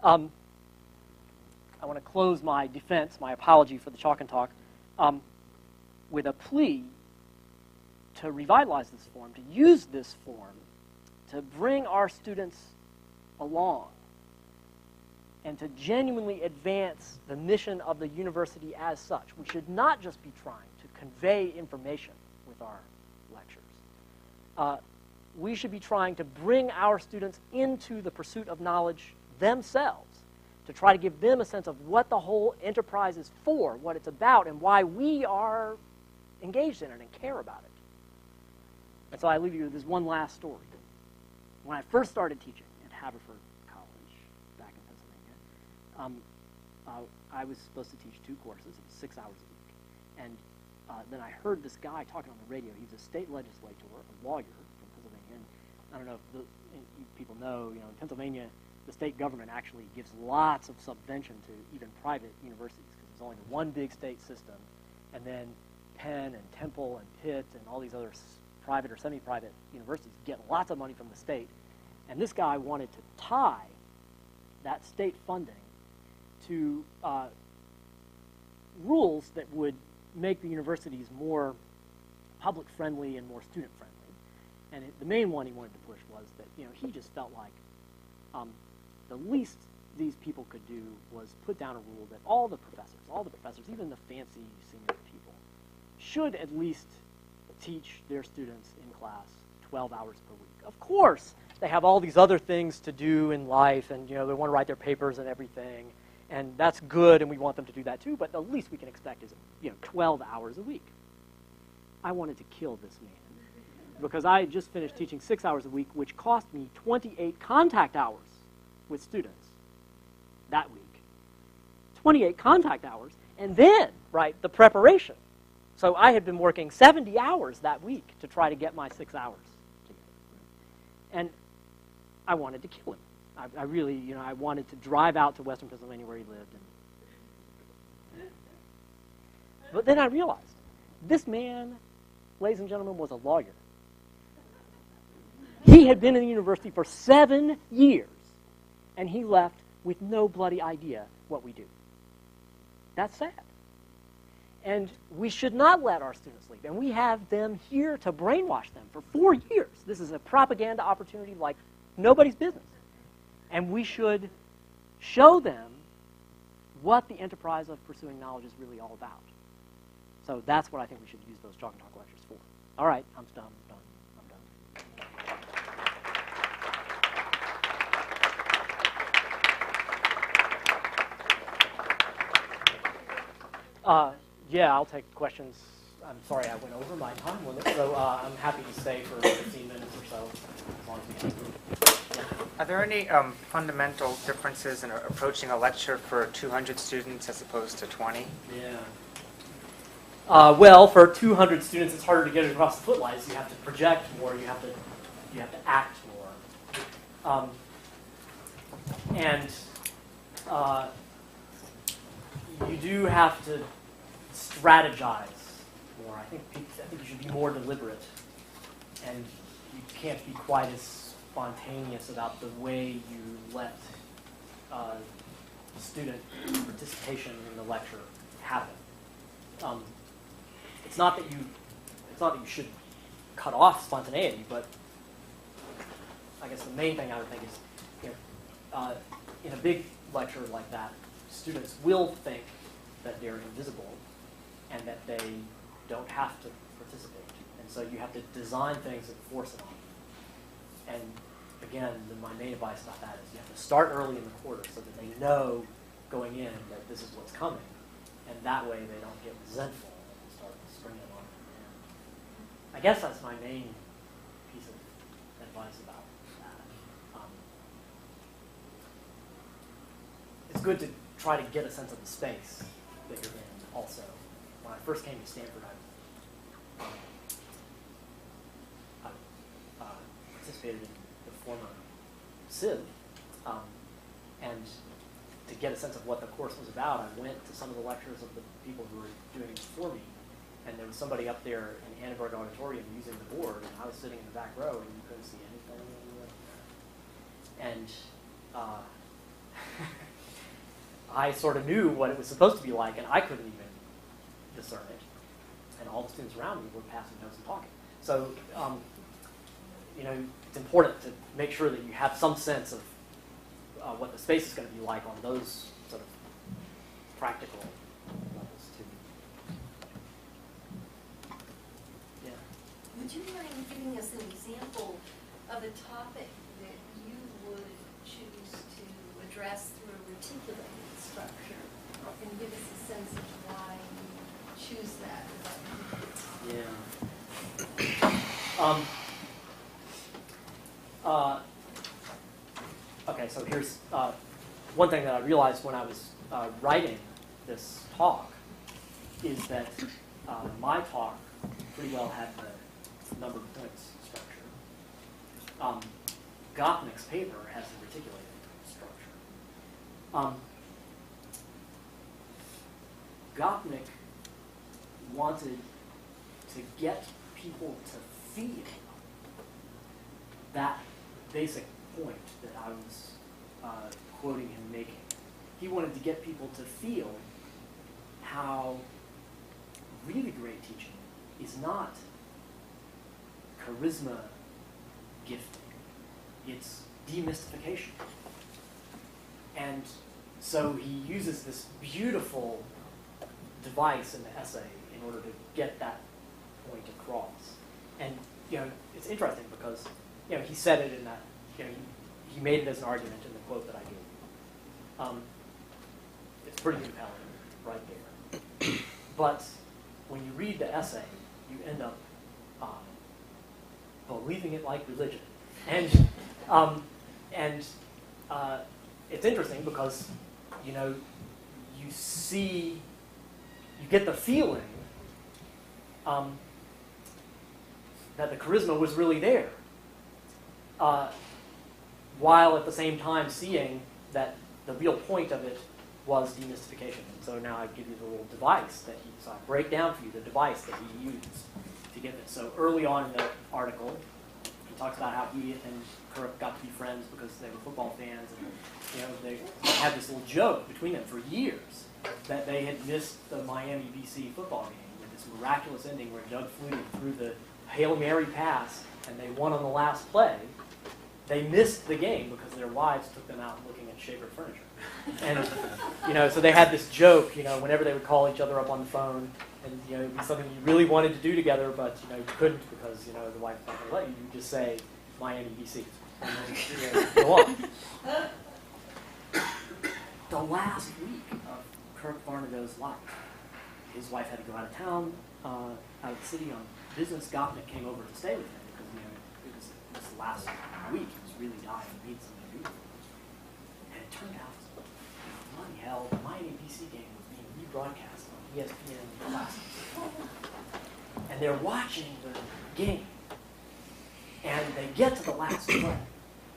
I want to close my defense, my apology for the chalk and talk, with a plea to revitalize this form, to use this form, to bring our students along, and to genuinely advance the mission of the university as such. We should not just be trying to convey information with our lectures. We should be trying to bring our students into the pursuit of knowledge themselves, to try to give them a sense of what the whole enterprise is for, what it's about, and why we are engaged in it and care about it. And so I leave you with this one last story. When I first started teaching at Haverford College back in Pennsylvania, I was supposed to teach 2 courses. It was 6 hours a week. And then I heard this guy talking on the radio. He's a state legislator, a lawyer from Pennsylvania. And I don't know if you people know, in Pennsylvania, the state government actually gives lots of subvention to even private universities because there's only one big state system, and then Penn and Temple and Pitt and all these other private or semi-private universities get lots of money from the state. And this guy wanted to tie that state funding to rules that would make the universities more public-friendly and more student-friendly. And the main one he wanted to push was that he just felt like the least these people could do was put down a rule that all the professors, even the fancy senior people, should at least teach their students in class 12 hours per week. Of course, they have all these other things to do in life, and they want to write their papers and everything, and that's good, and we want them to do that too, but the least we can expect is 12 hours a week. I wanted to kill this man because I had just finished teaching 6 hours a week, which cost me 28 contact hours with students that week. 28 contact hours, and then, the preparation. So I had been working 70 hours that week to try to get my 6 hours together. And I wanted to kill him. I really, I wanted to drive out to Western Pennsylvania where he lived. But then I realized, this man, ladies and gentlemen, was a lawyer. He had been in the university for 7 years, and he left with no bloody idea what we do. That's sad. And we should not let our students leave. And we have them here to brainwash them for 4 years. This is a propaganda opportunity like nobody's business. And we should show them what the enterprise of pursuing knowledge is really all about. So that's what I think we should use those Chalk and Talk lectures for. All right, I'm done. Yeah, I'll take questions. I'm sorry I went over my time limit, so I'm happy to stay for 15 minutes or so, as long as we can. Are there any fundamental differences in approaching a lecture for 200 students as opposed to 20? Yeah. Well, for 200 students, it's harder to get it across the footlights. You have to project more. You have to act more. You do have to strategize more. I think you should be more deliberate, and you can't be quite as spontaneous about the way you let student participation in the lecture happen. It's not that you should cut off spontaneity, but I guess the main thing I would think is, in a big lecture like that, students will think that they're invisible and that they don't have to participate. And so you have to design things that force it on them. And again, my main advice about that is you have to start early in the quarter so that they know going in that this is what's coming. And that way they don't get resentful and start springing on it. And I guess that's my main piece of advice about that. good to try to get a sense of the space that you're in also. When I first came to Stanford, I participated in the former Civ, and to get a sense of what the course was about, I went to some of the lectures of the people who were doing it before me, and there was somebody up there in Annenberg Auditorium using the board, and I was sitting in the back row, and you couldn't see anything. And I sort of knew what it was supposed to be like, and I couldn't even discern it. And all the students around me were passing notes and talking. So, it's important to make sure that you have some sense of what the space is going to be like on those sort of practical levels, too. Yeah. Would you mind giving us an example of a topic that you would choose to address through a reticulated structure, and give us a sense of why you choose that? Okay, so here's one thing that I realized when I was writing this talk is that my talk pretty well had the number of points structure. Gottnick's paper has the reticulated structure. Gottnick wanted to get people to feel that basic point that I was quoting him making. He wanted to get people to feel how really great teaching is not charisma gifting. It's demystification. And so he uses this beautiful device in the essay in order to get that point across. And it's interesting because he said it in that he made it as an argument in the quote that I gave. It's pretty compelling right there. But when you read the essay, you end up believing it like religion. And it's interesting because you get the feeling that the charisma was really there, while at the same time seeing that the real point of it was demystification. And so now I give you the little device so I break down for you the device that he used to get it. So early on in the article, he talks about how he and Kirk got to be friends because they were football fans, and they had this little joke between them for years that they had missed the Miami BC football game with this miraculous ending where Doug Flutie threw the Hail Mary pass and they won on the last play. They missed the game because their wives took them out looking at Shaver furniture. And, so they had this joke, whenever they would call each other up on the phone, and, it would be something you really wanted to do together, but, you couldn't because, the wife's not going to let you. You just say, Miami, BC. And then, go on. The last week of Kirk Varnado's life, his wife had to go out of town, out of the city on business. Gottnick came over to stay with him because, it was this last week. He was really dying and needed something to do. And it turned out, bloody hell, the Miami BC game was being rebroadcast on ESPN Classic. And they're watching the game. And they get to the last play.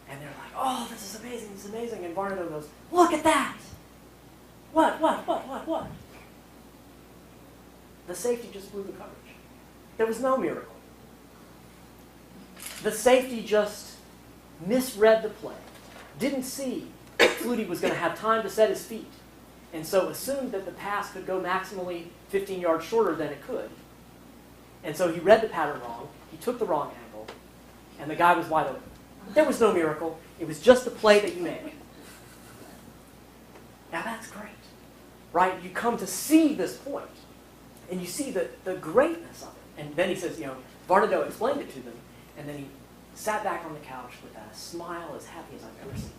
And they're like, oh, this is amazing. And Varnado goes, look at that. What? The safety just blew the coverage. There was no miracle. The safety just misread the play, didn't see that Flutie was going to have time to set his feet, and so assumed that the pass could go maximally 15 yards shorter than it could. And so he read the pattern wrong, he took the wrong angle, and the guy was wide open. There was no miracle. It was just the play that you made. Now that's great, right? You come to see this point, and you see the greatness of it. And then he says, Varnado explained it to them, and then he sat back on the couch with a smile as happy as I've ever seen.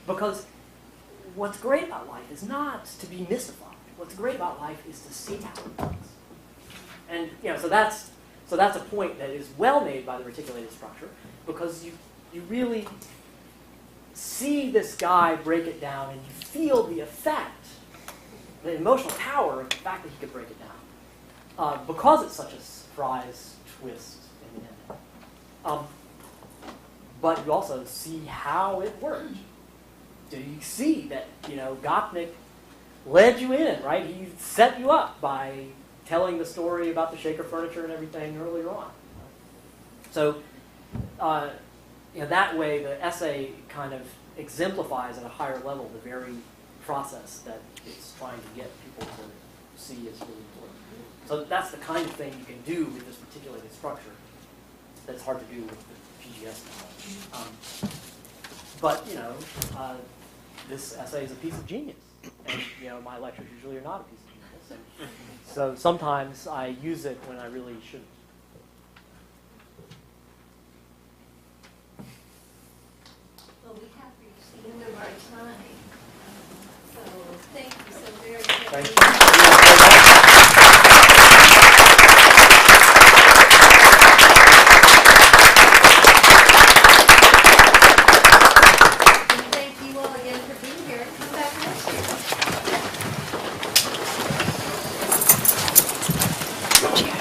Because what's great about life is not to be mystified. What's great about life is to see how it works. And so that's a point that is well made by the reticulated structure, because you really see this guy break it down, and you feel the effect, the emotional power of the fact that he could break it down, because it's such a surprise twist in the end. But you also see how it worked. Do you see that, Gopnik led you in, right? He set you up by telling the story about the shaker furniture and everything earlier on. So, that way the essay kind of exemplifies at a higher level the very process that it's trying to get people to see as really important. So that's the kind of thing you can do with this particulated structure that's hard to do with the PGS knowledge. But, this essay is a piece of genius. And, my lectures usually are not a piece of genius. And so sometimes I use it when I really shouldn't. Well, we have reached the end of our time. So thank you so very much. Thank you.